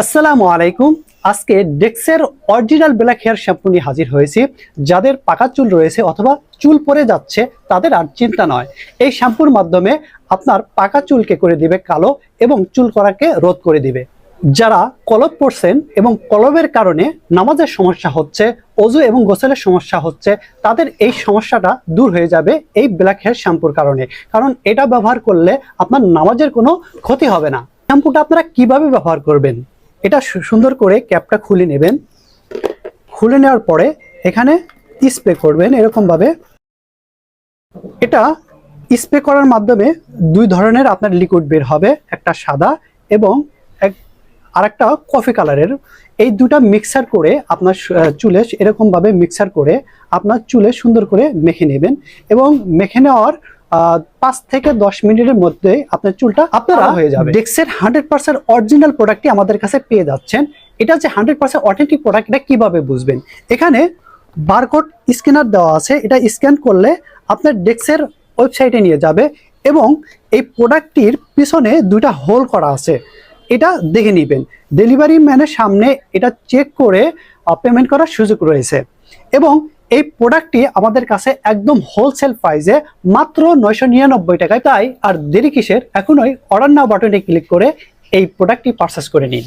আসসালামু আলাইকুম। আজকে ডেক্সের অরিজিনাল ব্ল্যাক হেয়ার শ্যাম্পু নিয়ে হাজির হয়েছি। যাদের পাকা চুল রয়েছে অথবা চুল পড়ে যাচ্ছে তাদের আর চিন্তা নয়। এই শ্যাম্পুর মাধ্যমে আপনার পাকা চুলকে করে দিবে কালো এবং চুল করাকে রোধ করে দিবে। যারা কলব পড়ছেন এবং কলবের কারণে নামাজের সমস্যা হচ্ছে, অজু এবং গোসলের সমস্যা হচ্ছে, তাদের এই সমস্যাটা দূর হয়ে যাবে এই ব্ল্যাক হেয়ার শ্যাম্পুর কারণে। কারণ এটা ব্যবহার করলে আপনার নামাজের কোনো ক্ষতি হবে না। শ্যাম্পুটা আপনারা কিভাবে ব্যবহার করবেন, এটা সুন্দর করে ক্যাপটা খুলে নেবেন। খুলে নেওয়ার পরে এখানে স্প্রে করবেন এরকম ভাবে। এটা স্প্রে করার মাধ্যমে দুই ধরনের আপনার লিকুইড বের হবে, একটা সাদা এবং আরেকটা কফি কালারের। এই দুটা মিক্সার করে আপনার চুলে এরকম ভাবে মিক্সার করে আপনার চুলে সুন্দর করে মেখে নেবেন এবং মেখে নেওয়ার 5 থেকে 10 মিনিটের মধ্যে আপনার চুলটা আপনারা হয়ে যাবে। ডেক্সের 100% অরিজিনাল প্রোডাক্টটি আমাদের কাছে পেয়ে যাচ্ছেন। এটা যে 100% অথেন্টিক প্রোডাক্ট, এটা কিভাবে বুঝবেন? এখানে বারকোড স্ক্যানার দেওয়া আছে, এটা স্ক্যান করলে আপনার ডেক্সের ওয়েবসাইটে নিয়ে যাবে এবং এই প্রোডাক্টটির পিছনে দুইটা হোল করা আছে, এটা দেখে নেবেন। ডেলিভারি ম্যানের সামনে এটা চেক করে পেমেন্ট করার সুযোগ রয়েছে এবং এই প্রোডাক্টটি আমাদের কাছে একদম হোলসেল প্রাইসে মাত্র 999 টাকায়। তাই আর দেরি কিসের, এখনই অর্ডার নাও বাটনে ক্লিক করে এই প্রোডাক্টটি পারচেজ করে নিন।